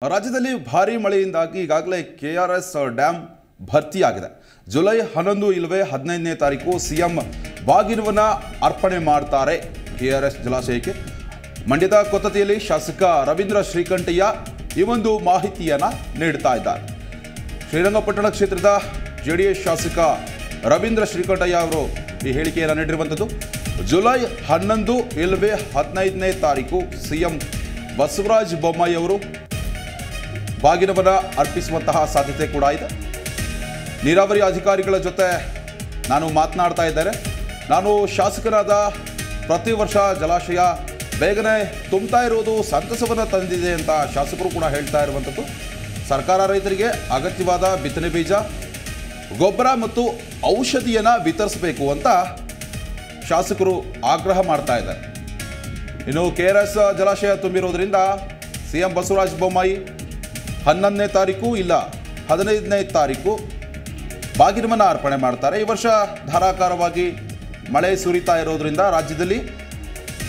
ರಾಜ್ಯದಲ್ಲಿ ಭಾರೀ ಮಳೆಯಿಂದಾಗಿ ಈಗಾಗಲೇ ಕೆಆರ್ಎಸ್ ಡ್ಯಾಮ್ ಭರ್ತಿಯಾಗಿದೆ. ಜುಲೈ 11 ಇಲ್ಲವೇ 15ನೇ ತಾರೀಕು ಸಿಎಂ ಬಾಗಿನವನ್ನ ಅರ್ಪಣೆ ಮಾಡ್ತಾರೆ ಕೆಆರ್ಎಸ್ ಜಲಾಶಯಕ್ಕೆ. ಮಂಡ್ಯದ ಕೊತ್ತತಿಯಲ್ಲಿ ಶಾಸಕ ರವೀಂದ್ರ ಶ್ರೀಕಂಠಯ್ಯ ಈ ಒಂದು ಮಾಹಿತಿಯನ್ನ ನೀಡ್ತಾ ಇದ್ದಾರೆ. ಶ್ರೀರಂಗಪಟ್ಟಣ ಕ್ಷೇತ್ರದ ಜೆಡಿಎಸ್ ಶಾಸಕ ರವೀಂದ್ರ ಶ್ರೀಕಂಠಯ್ಯ ಅವರು ಈ ಹೇಳಿಕೆಯನ್ನು ನೀಡಿರುವಂಥದ್ದು. ಜುಲೈ 11 ಇಲ್ಲವೇ 15ನೇ ತಾರೀಕು ಸಿಎಂ ಬಸವರಾಜ ಬೊಮ್ಮಾಯಿ ಅವರು ಬಾಗಿನವನ್ನ ಅರ್ಪಿಸುವಂತಹ ಸಾಧ್ಯತೆ ಕೂಡ ಇದೆ. ನೀರಾವರಿ ಅಧಿಕಾರಿಗಳ ಜೊತೆ ನಾನು ಮಾತನಾಡ್ತಾ ಇದ್ದೇನೆ. ನಾನು ಶಾಸಕರಾದ ಪ್ರತಿ ವರ್ಷ ಜಲಾಶಯ ಬೇಗನೆ ತುಂಬ್ತಾ ಇರೋದು ಸಂತಸವನ್ನು ತಂದಿದೆ ಅಂತ ಶಾಸಕರು ಕೂಡ ಹೇಳ್ತಾ ಇರುವಂಥದ್ದು. ಸರ್ಕಾರ ರೈತರಿಗೆ ಅಗತ್ಯವಾದ ಬಿತ್ತನೆ ಬೀಜ, ಗೊಬ್ಬರ ಮತ್ತು ಔಷಧಿಯನ್ನು ವಿತರಿಸಬೇಕು ಅಂತ ಶಾಸಕರು ಆಗ್ರಹ ಮಾಡ್ತಾ ಇದ್ದಾರೆ. ಇನ್ನು ಕೆಆರ್ಎಸ್ ಜಲಾಶಯ ತುಂಬಿರೋದ್ರಿಂದ ಸಿಎಂ ಬಸವರಾಜ ಬೊಮ್ಮಾಯಿ 11ನೇ ತಾರೀಕು ಇಲ್ಲ 15ನೇ ತಾರೀಕು ಬಾಗಿನವನ್ನು ಅರ್ಪಣೆ ಮಾಡ್ತಾರೆ. ಈ ವರ್ಷ ಧಾರಾಕಾರವಾಗಿ ಮಳೆ ಸುರಿತಾ ಇರೋದ್ರಿಂದ ರಾಜ್ಯದಲ್ಲಿ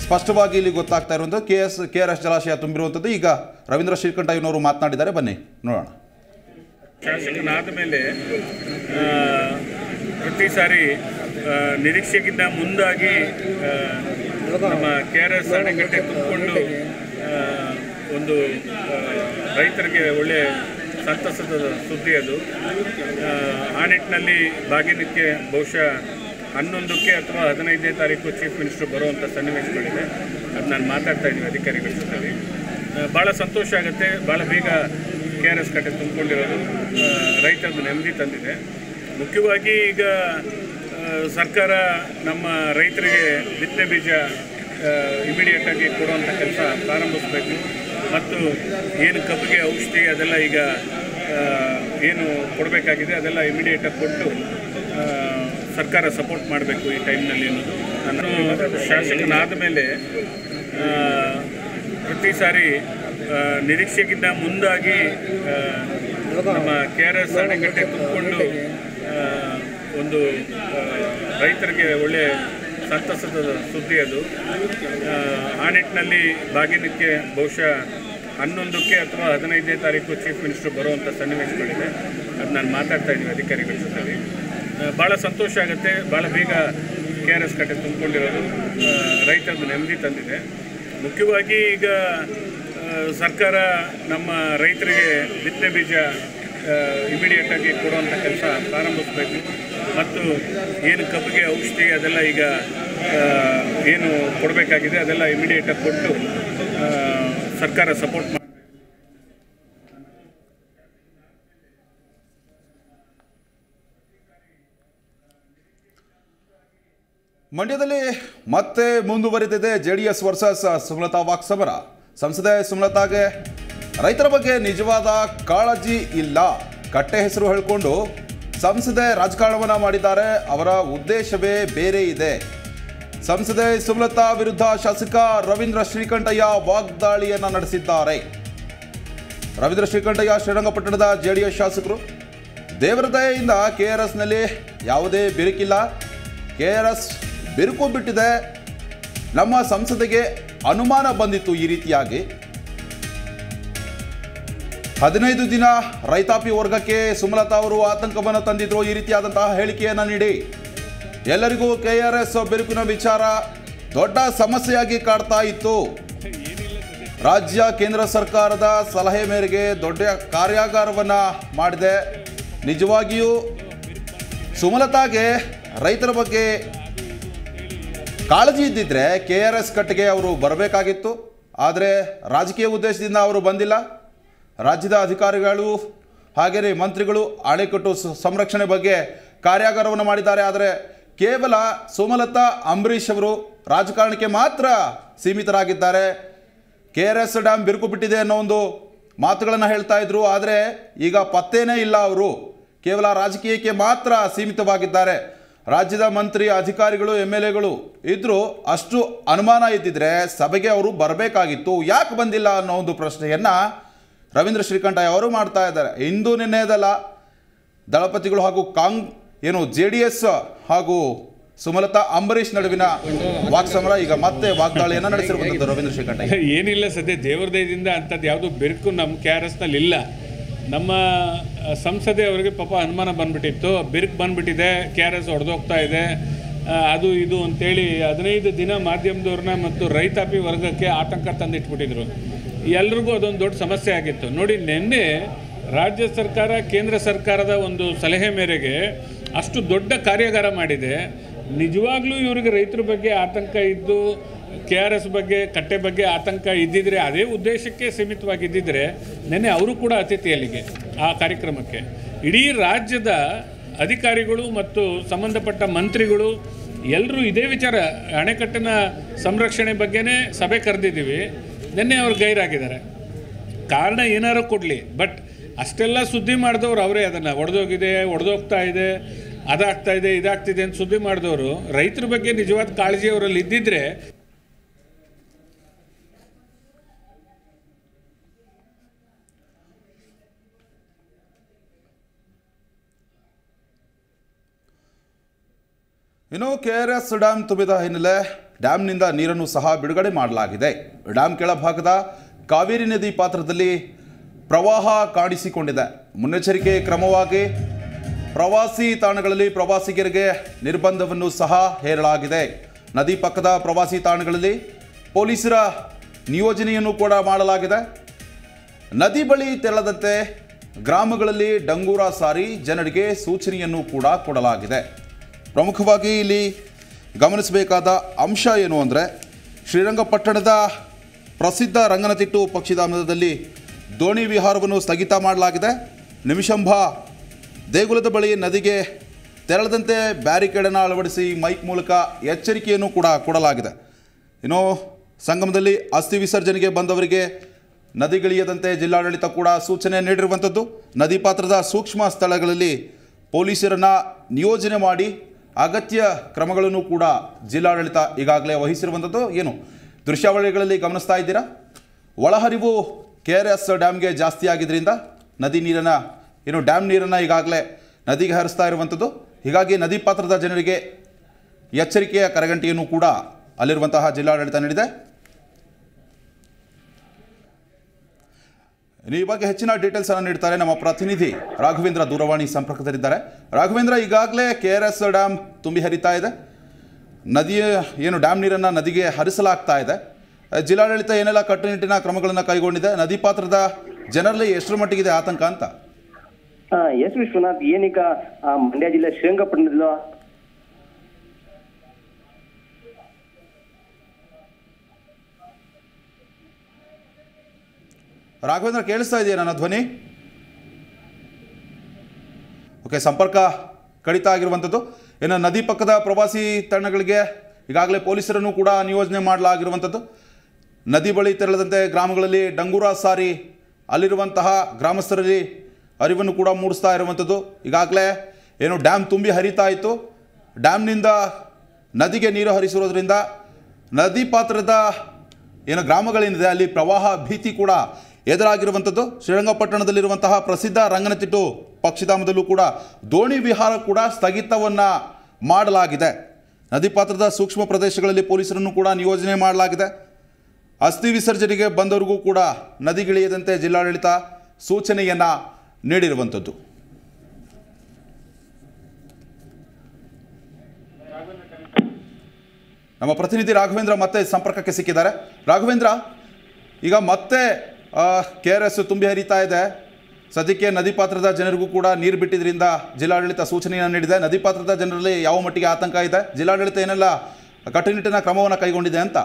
ಸ್ಪಷ್ಟವಾಗಿ ಇಲ್ಲಿ ಗೊತ್ತಾಗ್ತಾ ಇರುವಂಥದ್ದು ಕೆಆರ್ಎಸ್ ಜಲಾಶಯ ತುಂಬಿರುವಂಥದ್ದು. ಈಗ ರವೀಂದ್ರ ಶ್ರೀಕಂಠಯ್ಯನವರು ಮಾತನಾಡಿದ್ದಾರೆ, ಬನ್ನಿ ನೋಡೋಣ. ಶಾಸಕನಾದ ಮೇಲೆ ಪ್ರತಿ ಸಾರಿ ನಿರೀಕ್ಷೆಗಿಂತ ಮುಂದಾಗಿ ನಮ್ಮ ಕೆಆರ್ಎಸ್ ಅಣೆಕಟ್ಟೆ ತುಂಬಿಕೊಂಡು ಒಂದು ರೈತರಿಗೆ ಒಳ್ಳೆಯ ಸಂತಸದ ಸುದ್ದಿ ಅದು. ಆ ನಿಟ್ಟಿನಲ್ಲಿ ಬಾಗಿನಕ್ಕೆ ಬಹುಶಃ 11ಕ್ಕೆ ಅಥವಾ 15ನೇ ತಾರೀಕು ಚೀಫ್ ಮಿನಿಸ್ಟರ್ ಬರುವಂಥ ಸನ್ನಿವೇಶಗಳಿದೆ. ಅದು ನಾನು ಮಾತಾಡ್ತಾ ಇದ್ದೀವಿ ಅಧಿಕಾರಿಗಳ ಜೊತೆ. ಭಾಳ ಸಂತೋಷ ಆಗುತ್ತೆ. ಭಾಳ ಬೇಗ ಕೆಆರ್ಎಸ್ ಕಟ್ಟೆ ತುಂಬಿಕೊಂಡಿರೋದು ರೈತರದ್ದು ನೆಮ್ಮದಿ ತಂದಿದೆ. ಮುಖ್ಯವಾಗಿ ಈಗ ಸರ್ಕಾರ ನಮ್ಮ ರೈತರಿಗೆ ಬಿತ್ತನೆ ಬೀಜ ಇಮಿಡಿಯೇಟಾಗಿ ಕೊಡುವಂಥ ಕೆಲಸ ಪ್ರಾರಂಭಿಸಬೇಕು. ಮತ್ತು ಏನು ಕಬ್ಬಿಗೆ ಔಷಧಿ ಅದೆಲ್ಲ ಈಗ ಏನು ಕೊಡಬೇಕಾಗಿದೆ ಅದೆಲ್ಲ ಇಮಿಡಿಯೇಟಾಗಿ ಕೊಟ್ಟು ಸರ್ಕಾರ ಸಪೋರ್ಟ್ ಮಾಡಬೇಕು ಈ ಟೈಮ್ನಲ್ಲಿ ಅನ್ನೋದು. ನಾನು ಶಾಸಕನಾದ ಮೇಲೆ ಪ್ರತಿ ಸಾರಿ ನಿರೀಕ್ಷೆಗಿಂತ ಮುಂದಾಗಿ ನಮ್ಮ ಕೆಆರ್ಎಸ್ ಅಣೆಕಟ್ಟೆ ತುಂಬಿಕೊಂಡು ಒಂದು ರೈತರಿಗೆ ಒಳ್ಳೆಯ ಸಂತಸದ ಸುದ್ದಿ ಅದು. ಆ ನಿಟ್ಟಿನಲ್ಲಿ ಬಾಗಿನಕ್ಕೆ ಬಹುಶಃ 11ಕ್ಕೆ ಅಥವಾ 15ನೇ ತಾರೀಕು ಚೀಫ್ ಮಿನಿಸ್ಟರ್ ಬರುವಂಥ ಸನ್ನಿವೇಶಗಳಿದೆ. ಅದು ನಾನು ಮಾತಾಡ್ತಾ ಇದ್ದೀವಿ ಅಧಿಕಾರಿಗಳ ಜೊತೆ. ಭಾಳ ಸಂತೋಷ ಆಗುತ್ತೆ. ಭಾಳ ಬೇಗ ಕೆಆರ್ಎಸ್ ಕಟ್ಟೆ ತುಂಬಿಕೊಂಡಿರೋದು ರೈತರದ್ದು ನೆಮ್ಮದಿ ತಂದಿದೆ. ಮುಖ್ಯವಾಗಿ ಈಗ ಸರ್ಕಾರ ನಮ್ಮ ರೈತರಿಗೆ ಬಿತ್ತನೆ ಬೀಜ ಇಮಿಡಿಯೇಟಾಗಿ ಕೊಡುವಂಥ ಕೆಲಸ ಪ್ರಾರಂಭಿಸಬೇಕು. ಮತ್ತು ಏನು ಕಬ್ಬಿಗೆ ಔಷಧಿ ಅದೆಲ್ಲ ಈಗ ಏನು ಕೊಡಬೇಕಾಗಿದೆ ಅದೆಲ್ಲ ಇಮಿಡಿಯೇಟಾಗಿ ಕೊಟ್ಟು ಸರ್ಕಾರ ಸಪೋರ್ಟ್ ಮಾಡಿ. ಮಂಡ್ಯದಲ್ಲಿ ಮತ್ತೆ ಮುಂದುವರಿದಿದೆ ಜೆಡಿಎಸ್ ವರ್ಸಸ್ ಸುಮಲತಾ ವಾಕ್ಸಮರ. ಸಂಸದೆ ಸುಮಲತಾಗೆ ರೈತರ ಬಗ್ಗೆ ನಿಜವಾದ ಕಾಳಜಿ ಇಲ್ಲ. ಕಟ್ಟೆ ಹೆಸರು ಹೇಳಿಕೊಂಡು ಸಂಸದೆ ರಾಜಕಾರಣವನ್ನ ಮಾಡಿದ್ದಾರೆ. ಅವರ ಉದ್ದೇಶವೇ ಬೇರೆ ಇದೆ. ಸಂಸದೆ ಸುಮಲತಾ ವಿರುದ್ಧ ಶಾಸಕ ರವೀಂದ್ರ ಶ್ರೀಕಂಠಯ್ಯ ವಾಗ್ದಾಳಿಯನ್ನ ನಡೆಸಿದ್ದಾರೆ. ರವೀಂದ್ರ ಶ್ರೀಕಂಠಯ್ಯ ಶ್ರೀರಂಗಪಟ್ಟಣದ ಜೆಡಿಎಸ್ ಶಾಸಕರು, ದೇವರ ದಯೆಯಿಂದ ಕೆಆರ್ಎಸ್ನಲ್ಲಿ ಯಾವುದೇ ಬಿರುಕಿಲ್ಲ. ಕೆಆರ್ಎಸ್ ಬಿರುಕು ಬಿಟ್ಟಿದೆ. ನಮ್ಮ ಸಂಸದೆಗೆ ಅನುಮಾನ ಬಂದಿತ್ತು. ಈ ರೀತಿಯಾಗಿ 15 ದಿನ ರೈತಾಪಿ ವರ್ಗಕ್ಕೆ ಸುಮಲತಾ ಅವರು ಆತಂಕವನ್ನು ತಂದಿದ್ರು. ಈ ರೀತಿಯಾದಂತಹ ಹೇಳಿಕೆಯನ್ನು ನೀಡಿ ಎಲ್ಲರಿಗೂ ಕೆಆರ್ಎಸ್ ಬಿರುಕಿನ ವಿಚಾರ ದೊಡ್ಡ ಸಮಸ್ಯೆಯಾಗಿ ಕಾಡ್ತಾ ಇತ್ತು. ರಾಜ್ಯ ಕೇಂದ್ರ ಸರ್ಕಾರದ ಸಲಹೆ ಮೇರೆಗೆ ದೊಡ್ಡ ಕಾರ್ಯಾಗಾರವನ್ನು ಮಾಡಿದೆ. ನಿಜವಾಗಿಯೂ ಸುಮಲತಾಗೆ ರೈತರ ಬಗ್ಗೆ ಕಾಳಜಿ ಇದ್ದಿದ್ರೆ ಕೆಆರ್ಎಸ್ ಕಟ್ಟೆಗೆ ಅವರು ಬರಬೇಕಾಗಿತ್ತು. ಆದರೆ ರಾಜಕೀಯ ಉದ್ದೇಶದಿಂದ ಅವರು ಬಂದಿಲ್ಲ. ರಾಜ್ಯದ ಅಧಿಕಾರಿಗಳು ಹಾಗೆಯೇ ಮಂತ್ರಿಗಳು ಅಣೆಕಟ್ಟು ಸಂರಕ್ಷಣೆ ಬಗ್ಗೆ ಕಾರ್ಯಾಗಾರವನ್ನು ಮಾಡಿದ್ದಾರೆ. ಆದರೆ ಕೇವಲ ಸುಮಲತಾ, ಅಂಬರೀಷ್ ಅವರು ರಾಜಕಾರಣಕ್ಕೆ ಮಾತ್ರ ಸೀಮಿತರಾಗಿದ್ದಾರೆ. ಕೆಆರ್ಎಸ್ ಡ್ಯಾಮ್ ಬಿರುಕು ಬಿಟ್ಟಿದೆ ಅನ್ನೋ ಒಂದು ಮಾತುಗಳನ್ನು ಹೇಳ್ತಾ ಇದ್ರು. ಆದರೆ ಈಗ ಪತ್ತೇನೇ ಇಲ್ಲ. ಅವರು ಕೇವಲ ರಾಜಕೀಯಕ್ಕೆ ಮಾತ್ರ ಸೀಮಿತವಾಗಿದ್ದಾರೆ. ರಾಜ್ಯದ ಮಂತ್ರಿ, ಅಧಿಕಾರಿಗಳು, MLAಗಳು ಇದ್ದರೂ ಅಷ್ಟು ಅನುಮಾನ ಇದ್ದಿದ್ರೆ ಸಭೆಗೆ ಅವರು ಬರಬೇಕಾಗಿತ್ತು. ಯಾಕೆ ಬಂದಿಲ್ಲ ಅನ್ನೋ ಒಂದು ಪ್ರಶ್ನೆಯನ್ನು ರವೀಂದ್ರ ಶ್ರೀಕಂಠಯ್ಯ ಅವರು ಮಾಡ್ತಾ ಇದ್ದಾರೆ. ಇಂದು ನಿನ್ನೆದಲ್ಲ, ದಳಪತಿಗಳು ಹಾಗೂ JDS ಹಾಗೂ ಸುಮಲತಾ ಅಂಬರೀಷ್ ನಡುವಿನ ವಾಕ್ಸಮರ ಈಗ ಮತ್ತೆ ವಾಗ್ದಾಳಿಯನ್ನು ನಡೆಸಿರುವಂಥದ್ದು ರವೀಂದ್ರ ಶೇಖಂಡ. ಏನಿಲ್ಲ, ಸದ್ಯ ದೇವ್ರ ದಯದಿಂದ ಅಂಥದ್ದು ಯಾವುದು ಬೆರಕು ನಮ್ಮ KRSನಲ್ಲಿ ಇಲ್ಲ. ನಮ್ಮ ಸಂಸದೆ ಅವರಿಗೆ ಪಾಪ ಅನುಮಾನ ಬಂದ್ಬಿಟ್ಟಿತ್ತು, ಬೆರಕು ಬಂದ್ಬಿಟ್ಟಿದೆ, KRS ಹೊಡೆದೋಗ್ತಾ ಇದೆ, ಅದು ಇದು ಅಂತೇಳಿ 15 ದಿನ ಮಾಧ್ಯಮದವ್ರನ್ನ ಮತ್ತು ರೈತಾಪಿ ವರ್ಗಕ್ಕೆ ಆತಂಕ ತಂದಿಟ್ಬಿಟ್ಟಿದ್ರು. ಎಲ್ರಿಗೂ ಅದೊಂದು ದೊಡ್ಡ ಸಮಸ್ಯೆ ಆಗಿತ್ತು. ನೋಡಿ, ನಿನ್ನೆ ರಾಜ್ಯ ಸರ್ಕಾರ ಕೇಂದ್ರ ಸರ್ಕಾರದ ಒಂದು ಸಲಹೆ ಮೇರೆಗೆ ಅಷ್ಟು ದೊಡ್ಡ ಕಾರ್ಯಾಗಾರ ಮಾಡಿದೆ. ನಿಜವಾಗ್ಲೂ ಇವರಿಗೆ ರೈತರ ಬಗ್ಗೆ ಆತಂಕ ಇದ್ದು KRS ಬಗ್ಗೆ ಕಟ್ಟೆ ಬಗ್ಗೆ ಆತಂಕ ಇದ್ದಿದ್ರೆ, ಅದೇ ಉದ್ದೇಶಕ್ಕೆ ಸೀಮಿತವಾಗಿದ್ದಿದ್ರೆ ನಿನ್ನೆ ಅವರು ಕೂಡ ಅತಿಥಿ ಅಲ್ಲಿಗೆ ಆ ಕಾರ್ಯಕ್ರಮಕ್ಕೆ. ಇಡೀ ರಾಜ್ಯದ ಅಧಿಕಾರಿಗಳು ಮತ್ತು ಸಂಬಂಧಪಟ್ಟ ಮಂತ್ರಿಗಳು ಎಲ್ಲರೂ ಇದೇ ವಿಚಾರ, ಅಣೆಕಟ್ಟಿನ ಸಂರಕ್ಷಣೆ ಬಗ್ಗೆನೇ ಸಭೆ ಕರೆದಿದ್ದೀವಿ. ನಿನ್ನೆ ಅವ್ರು ಗೈರಾಗಿದ್ದಾರೆ. ಕಾರಣ ಏನಾರು ಕೊಡಲಿ, ಬಟ್ ಅಷ್ಟೆಲ್ಲ ಸುದ್ದಿ ಮಾಡಿದವರು ಅವರೇ. ಅದನ್ನು ಒಡೆದೋಗ್ತಾ ಇದೆ, ಅದಾಗ್ತಾ ಇದೆ, ಇದಾಗ್ತಿದೆ ಅಂತ ಸುದ್ದಿ ಮಾಡಿದವರು ರೈತರ ಬಗ್ಗೆ ನಿಜವಾದ ಕಾಳಜಿ ಅವರಲ್ಲಿ ಇದ್ದಿದ್ರೆ ಇನ್ನು KRS ಡ್ಯಾಮ್ ತುಂಬಿದ ಹಿನ್ನೆಲೆ ಡ್ಯಾಮ್ನಿಂದ ನೀರನ್ನು ಸಹ ಬಿಡುಗಡೆ ಮಾಡಲಾಗಿದೆ. ಡ್ಯಾಮ್ ಕೆಳಭಾಗದ ಕಾವೇರಿ ನದಿ ಪಾತ್ರದಲ್ಲಿ ಪ್ರವಾಹ ಕಾಣಿಸಿಕೊಂಡಿದೆ. ಮುನ್ನೆಚ್ಚರಿಕೆ ಕ್ರಮವಾಗಿ ಪ್ರವಾಸಿ ತಾಣಗಳಲ್ಲಿ ಪ್ರವಾಸಿಗರಿಗೆ ನಿರ್ಬಂಧವನ್ನು ಸಹ ಹೇರಲಾಗಿದೆ. ನದಿ ಪಕ್ಕದ ಪ್ರವಾಸಿ ತಾಣಗಳಲ್ಲಿ ಪೊಲೀಸರ ನಿಯೋಜನೆಯನ್ನು ಕೂಡ ಮಾಡಲಾಗಿದೆ. ನದಿ ಬಳಿ ತೆರಳದಂತೆ ಗ್ರಾಮಗಳಲ್ಲಿ ಡಂಗೂರ ಸಾರಿ ಜನರಿಗೆ ಸೂಚನೆಯನ್ನು ಕೂಡ ಕೊಡಲಾಗಿದೆ. ಪ್ರಮುಖವಾಗಿ ಇಲ್ಲಿ ಗಮನಿಸಬೇಕಾದ ಅಂಶ ಏನು ಅಂದರೆ, ಶ್ರೀರಂಗಪಟ್ಟಣದ ಪ್ರಸಿದ್ಧ ರಂಗನತಿಟ್ಟು ಪಕ್ಷಿಧಾಮದಲ್ಲಿ ದೋಣಿ ವಿಹಾರವನ್ನು ಸ್ಥಗಿತ ಮಾಡಲಾಗಿದೆ. ನಿಮಿಷಂಭ ದೇಗುಲದ ಬಳಿ ನದಿಗೆ ತೆರಳದಂತೆ ಬ್ಯಾರಿಕೇಡನ್ನು ಅಳವಡಿಸಿ ಮೈಕ್ ಮೂಲಕ ಎಚ್ಚರಿಕೆಯನ್ನು ಕೂಡ ಕೊಡಲಾಗಿದೆ. ಇನ್ನು ಸಂಗಮದಲ್ಲಿ ಅಸ್ಥಿ ವಿಸರ್ಜನೆಗೆ ಬಂದವರಿಗೆ ನದಿಗಿಳಿಯದಂತೆ ಜಿಲ್ಲಾಡಳಿತ ಕೂಡ ಸೂಚನೆ ನೀಡಿರುವಂಥದ್ದು. ನದಿ ಪಾತ್ರದ ಸೂಕ್ಷ್ಮ ಸ್ಥಳಗಳಲ್ಲಿ ಪೊಲೀಸರನ್ನು ನಿಯೋಜನೆ ಮಾಡಿ ಅಗತ್ಯ ಕ್ರಮಗಳನ್ನು ಕೂಡ ಜಿಲ್ಲಾಡಳಿತ ಈಗಾಗಲೇ ವಹಿಸಿರುವಂಥದ್ದು. ಏನು ದೃಶ್ಯಾವಳಿಗಳಲ್ಲಿ ಗಮನಿಸ್ತಾ ಇದ್ದೀರಾ, ಒಳಹರಿವು KRS ಡ್ಯಾಮ್ಗೆ ಜಾಸ್ತಿ ಆಗಿದ್ದರಿಂದ ನದಿ ನೀರನ್ನು ಡ್ಯಾಮ್ ನೀರನ್ನು ಈಗಾಗಲೇ ನದಿಗೆ ಹರಿಸ್ತಾ ಇರುವಂಥದ್ದು. ಹೀಗಾಗಿ ನದಿ ಪಾತ್ರದ ಜನರಿಗೆ ಎಚ್ಚರಿಕೆಯ ಕರಗಂಟೆಯನ್ನು ಕೂಡ ಅಲ್ಲಿರುವಂತಹ ಜಿಲ್ಲಾಡಳಿತ ನೀಡಿದೆ. ಈ ಬಗ್ಗೆ ಹೆಚ್ಚಿನ ಡೀಟೇಲ್ಸ್ ಅನ್ನು ನೀಡ್ತಾರೆ ನಮ್ಮ ಪ್ರತಿನಿಧಿ ರಾಘವೇಂದ್ರ, ದೂರವಾಣಿ ಸಂಪರ್ಕದಲ್ಲಿದ್ದಾರೆ. ರಾಘವೇಂದ್ರ, ಈಗಾಗಲೇ KRS ಡ್ಯಾಮ್ ತುಂಬಿ ಹರಿತಾ ಇದೆ, ನದಿಯ ಡ್ಯಾಮ್ ನೀರನ್ನು ನದಿಗೆ ಹರಿಸಲಾಗ್ತಾ ಇದೆ. ಜಿಲ್ಲಾಡಳಿತ ಏನೆಲ್ಲ ಕಟ್ಟುನಿಟ್ಟಿನ ಕ್ರಮಗಳನ್ನು ಕೈಗೊಂಡಿದೆ, ನದಿ ಪಾತ್ರದ ಜನರಲ್ಲಿ ಎಷ್ಟರ ಮಟ್ಟಿಗಿದೆ ಆತಂಕ ಅಂತ? ಎಸ್ ವಿಶ್ವನಾಥ್, ಏನೀಗ ಮಂಡ್ಯ ಜಿಲ್ಲೆ ಶ್ರೀರಂಗಪಟ್ಟಣದ ರಾಘವೇಂದ್ರ, ಕೇಳಿಸ್ತಾ ಇದೆಯಾ ನನ್ನ ಧ್ವನಿ? ಓಕೆ, ಸಂಪರ್ಕ ಕಡಿತ ಆಗಿರುವಂಥದ್ದು. ಇನ್ನು ನದಿ ಪಕ್ಕದ ಪ್ರವಾಸಿ ತಾಣಗಳಿಗೆ ಈಗಾಗಲೇ ಪೊಲೀಸರನ್ನು ಕೂಡ ನಿಯೋಜನೆ ಮಾಡಲಾಗಿರುವಂಥದ್ದು. ನದಿ ಬಳಿ ತೆರಳದಂತೆ ಗ್ರಾಮಗಳಲ್ಲಿ ಡಂಗೂರ ಸಾರಿ ಅಲ್ಲಿರುವಂತಹ ಗ್ರಾಮಸ್ಥರಲ್ಲಿ ಅರಿವನ್ನು ಕೂಡ ಮೂಡಿಸ್ತಾ ಇರುವಂಥದ್ದು. ಈಗಾಗಲೇ ಡ್ಯಾಮ್ ತುಂಬಿ ಹರಿತಾ ಇತ್ತು, ಡ್ಯಾಮ್ನಿಂದ ನದಿಗೆ ನೀರು ಹರಿಸಿರೋದ್ರಿಂದ ನದಿ ಪಾತ್ರದ ಗ್ರಾಮಗಳೇನಿದೆ ಅಲ್ಲಿ ಪ್ರವಾಹ ಭೀತಿ ಕೂಡ ಎದುರಾಗಿರುವಂಥದ್ದು. ಶ್ರೀರಂಗಪಟ್ಟಣದಲ್ಲಿರುವಂತಹ ಪ್ರಸಿದ್ಧ ರಂಗನತಿಟ್ಟು ಪಕ್ಷಿಧಾಮದಲ್ಲೂ ಕೂಡ ದೋಣಿ ವಿಹಾರ ಕೂಡ ಸ್ಥಗಿತವನ್ನು ಮಾಡಲಾಗಿದೆ. ನದಿ ಪಾತ್ರದ ಸೂಕ್ಷ್ಮ ಪ್ರದೇಶಗಳಲ್ಲಿ ಪೊಲೀಸರನ್ನು ಕೂಡ ನಿಯೋಜನೆ ಮಾಡಲಾಗಿದೆ. ಅಸ್ಥಿ ವಿಸರ್ಜನೆಗೆ ಬಂದವರಿಗೂ ಕೂಡ ನದಿಗಿಳಿಯದಂತೆ ಜಿಲ್ಲಾಡಳಿತ ಸೂಚನೆಯನ್ನು ನೀಡಿರುವಂಥದ್ದು. ನಮ್ಮ ಪ್ರತಿನಿಧಿ ರಾಘವೇಂದ್ರ ಮತ್ತೆ ಸಂಪರ್ಕಕ್ಕೆ ಸಿಕ್ಕಿದ್ದಾರೆ. ರಾಘವೇಂದ್ರ, ಈಗ ಮತ್ತೆ KRS ತುಂಬಿ ಹರಿತಾ ಇದೆ. ಸದ್ಯಕ್ಕೆ ನದಿ ಪಾತ್ರದ ಜನರಿಗೂ ಕೂಡ ನೀರು ಬಿಟ್ಟಿದ್ರಿಂದ ಜಿಲ್ಲಾಡಳಿತ ಸೂಚನೆಯನ್ನು ನೀಡಿದೆ. ನದಿ ಪಾತ್ರದ ಜನರಲ್ಲಿ ಯಾವ ಮಟ್ಟಿಗೆ ಆತಂಕ ಇದೆ, ಜಿಲ್ಲಾಡಳಿತ ಏನೆಲ್ಲ ಕಟ್ಟುನಿಟ್ಟಿನ ಕ್ರಮವನ್ನು ಕೈಗೊಂಡಿದೆ ಅಂತ?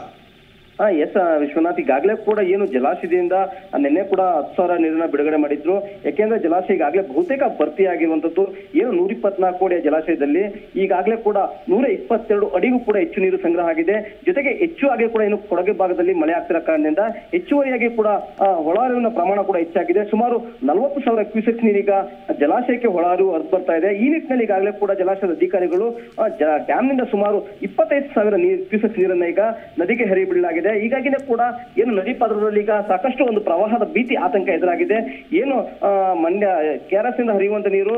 ಎಸ್ ವಿಶ್ವನಾಥ್, ಈಗಾಗಲೇ ಕೂಡ ಏನು ಜಲಾಶಯದಿಂದ ನಿನ್ನೆ ಕೂಡ 10,000 ನೀರನ್ನ ಬಿಡುಗಡೆ ಮಾಡಿದ್ರು. ಯಾಕೆಂದ್ರೆ ಜಲಾಶಯ ಈಗಾಗಲೇ ಬಹುತೇಕ ಭರ್ತಿ ಆಗಿರುವಂತದ್ದು. ಏನು 124 ಕೋಟಿಯ ಜಲಾಶಯದಲ್ಲಿ ಈಗಾಗಲೇ ಕೂಡ 122 ಅಡಿಗೂ ಕೂಡ ಹೆಚ್ಚು ನೀರು ಸಂಗ್ರಹ ಆಗಿದೆ. ಜೊತೆಗೆ ಹೆಚ್ಚು ಆಗಿ ಕೂಡ ಏನು ಕೊಡಗು ಭಾಗದಲ್ಲಿ ಮಳೆ ಆಗ್ತಿರೋ ಕಾರಣದಿಂದ ಹೆಚ್ಚುವರಿಯಾಗಿ ಕೂಡ ಒಳಹರಿವಿನ ಪ್ರಮಾಣ ಕೂಡ ಹೆಚ್ಚಾಗಿದೆ. ಸುಮಾರು 40,000 ಕ್ಯೂಸೆಕ್ ನೀರೀಗ ಜಲಾಶಯಕ್ಕೆ ಒಳಹರಿವು ಹರಿದು ಬರ್ತಾ ಇದೆ. ಈ ನಿಟ್ಟಿನಲ್ಲಿ ಈಗಾಗಲೇ ಕೂಡ ಜಲಾಶಯದ ಅಧಿಕಾರಿಗಳು ಡ್ಯಾಮ್ನಿಂದ ಸುಮಾರು 25,000 ಕ್ಯೂಸೆಕ್ ನೀರನ್ನ ಈಗ ನದಿಗೆ ಹರಿಬಿಡಲಾಗಿದೆ. ಆಗಿದೆ. ಹೀಗಾಗಿನೇ ಕೂಡ ಏನು ನದಿ ಪಾತ್ರದಲ್ಲಿ ಈಗ ಸಾಕಷ್ಟು ಒಂದು ಪ್ರವಾಹದ ಭೀತಿ ಆತಂಕ ಎದುರಾಗಿದೆ. ಏನು ಮಂಡ್ಯ ಕೆಆರ್ಎಸ್ ಇಂದ ಹರಿಯುವಂತ ನೀರು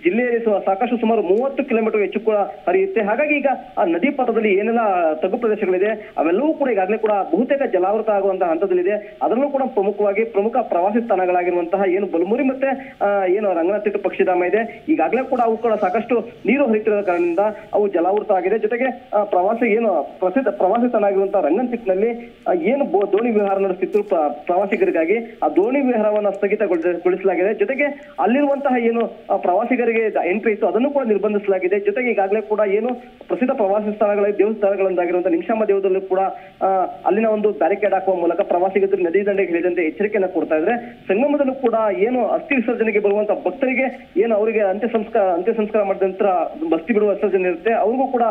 ಜಿಲ್ಲೆಯಲ್ಲಿ ಸಾಕಷ್ಟು ಸುಮಾರು 30 ಕಿಲೋಮೀಟರ್ ಹೆಚ್ಚು ಕೂಡ ಹರಿಯುತ್ತೆ. ಹಾಗಾಗಿ ಈಗ ಆ ನದಿ ಪಾತ್ರದಲ್ಲಿ ಏನೆಲ್ಲ ತಗ್ಗು ಪ್ರದೇಶಗಳಿದೆ ಅವೆಲ್ಲವೂ ಕೂಡ ಈಗಾಗಲೇ ಕೂಡ ಬಹುತೇಕ ಜಲಾವೃತ ಆಗುವಂತಹ ಹಂತದಲ್ಲಿದೆ. ಅದರಲ್ಲೂ ಕೂಡ ಪ್ರಮುಖ ಪ್ರವಾಸಿ ಸ್ಥಾನಗಳಾಗಿರುವಂತಹ ಏನು ಬಲಮುರಿ ಮತ್ತೆ ಏನು ರಂಗನಾಥ್ ಪಕ್ಷಿಧಾಮ ಇದೆ, ಈಗಾಗಲೇ ಕೂಡ ಅವು ಕೂಡ ಸಾಕಷ್ಟು ನೀರು ಹರಿತಿರೋ ಕಾರಣದಿಂದ ಅವು ಜಲಾವೃತ ಆಗಿದೆ. ಜೊತೆಗೆ ಪ್ರಸಿದ್ಧ ಪ್ರವಾಸಿ ತಾಣ ಆಗಿರುವಂತಹ ರಂಗನತಿಟ್ಟಿನಲ್ಲಿ ಏನು ದೋಣಿ ವಿಹಾರ ನಡೆಸುತ್ತಿತ್ತು ಪ್ರವಾಸಿಗರಿಗಾಗಿ ಆ ದೋಣಿ ವಿಹಾರವನ್ನು ಸ್ಥಗಿತಗೊಳಿಸಲಾಗಿದೆ. ಜೊತೆಗೆ ಅಲ್ಲಿರುವಂತಹ ಏನು ಪ್ರವಾಸಿಗರಿಗೆ ಎಂಟ್ರಿ ಇತ್ತು ಅದನ್ನು ಕೂಡ ನಿರ್ಬಂಧಿಸಲಾಗಿದೆ. ಜೊತೆಗೆ ಈಗಾಗಲೇ ಕೂಡ ಏನು ಪ್ರಸಿದ್ಧ ಪ್ರವಾಸಿ ಸ್ಥಳಗಳ ದೇವಸ್ಥಾನಗಳೊಂದಾಗಿರುವಂತಹ ನಿಮಿಷಾಂಬ ದೇವದಲ್ಲೂ ಕೂಡ ಅಲ್ಲಿನ ಒಂದು ಬ್ಯಾರಿಕೇಡ್ ಹಾಕುವ ಮೂಲಕ ಪ್ರವಾಸಿಗರು ನದಿ ದಂಡೆಗೆ ಇಳಿದಂತೆ ಎಚ್ಚರಿಕೆಯನ್ನು ಕೊಡ್ತಾ ಇದ್ರೆ, ಸಂಗಮದಲ್ಲೂ ಕೂಡ ಏನು ಅಸ್ಥಿ ವಿಸರ್ಜನೆಗೆ ಬರುವಂತಹ ಭಕ್ತರಿಗೆ ಏನು ಅವರಿಗೆ ಅಂತ್ಯ ಸಂಸ್ಕಾರ ಮಾಡಿದ ನಂತರ ಬಸ್ತಿ ಬಿಡುವ ವಿಸರ್ಜನೆ ಇರುತ್ತೆ, ಅವ್ರಿಗೂ ಕೂಡ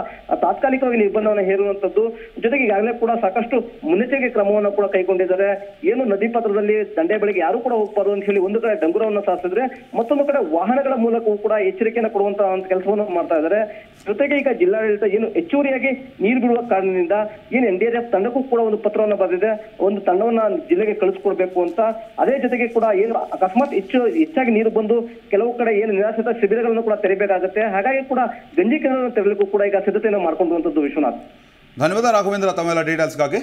ತಾತ್ಕಾಲಿಕವಾಗಿ ನಿರ್ಬಂಧವನ್ನು ಹೇರುವಂತದ್ದು. ಜೊತೆಗೆ ಈಗಾಗಲೇ ಕೂಡ ಸಾಕಷ್ಟು ಮುನ್ನೆಚ್ಚರಿಕೆ ಕ್ರಮವನ್ನು ಕೂಡ ಕೈಗೊಂಡಿದ್ದಾರೆ. ಏನು ನದಿ ಪಾತ್ರದಲ್ಲಿ ದಂಡೆ ಬಳಿಗೆ ಯಾರು ಕೂಡ ಹೋಗ್ಬಾರ್ದು ಅಂತ ಹೇಳಿ ಒಂದು ಕಡೆ ಡಂಗುರವನ್ನು ಸಾರಿಸಿದ್ರೆ, ಮತ್ತೊಂದು ಕಡೆ ವಾಹನಗಳ ಮೂಲಕವೂ ಕೂಡ ಎಚ್ಚರಿಕೆಯನ್ನು ಕೊಡುವಂತಹ ಒಂದು ಕೆಲಸವನ್ನು ಮಾಡ್ತಾ ಇದ್ದಾರೆ. ಜೊತೆಗೆ ಈಗ ಜಿಲ್ಲಾಡಳಿತ ಏನು ಹೆಚ್ಚುವರಿಯಾಗಿ ನೀರು ಬಿಡುವ ಕಾರಣದಿಂದ ಏನು NDRF ತಂಡಕ್ಕೂ ಕೂಡ ಒಂದು ಪತ್ರವನ್ನು ಬರೆದಿದೆ, ಒಂದು ತಂಡವನ್ನ ಜಿಲ್ಲೆಗೆ ಕಳಿಸ್ಕೊಡ್ಬೇಕು ಅಂತ. ಅದೇ ಜೊತೆಗೆ ಕೂಡ ಏನು ಅಕಸ್ಮಾತ್ ಹೆಚ್ಚಾಗಿ ನೀರು ಬಂದು ಕೆಲವು ಕಡೆ ಏನು ನಿರಾಶ್ರಿತ ಶಿಬಿರಗಳನ್ನು ಕೂಡ ತೆರಬೇಕಾಗುತ್ತೆ. ಹಾಗಾಗಿ ಕೂಡ ಗಂಜಿ ಕೇಂದ್ರವನ್ನು ತೆರಲಿಕ್ಕೂ ಕೂಡ ಈಗ ಸಿದ್ಧತೆಯನ್ನು ಮಾಡ್ಕೊಂಡುವಂತದ್ದು. ವಿಶ್ವನಾಥ್, ಧನ್ಯವಾದ ರಾಘವೇಂದ್ರ ತಮ್ಮೆಲ್ಲ ಡೀಟೇಲ್ಸ್ಗಾಗಿ.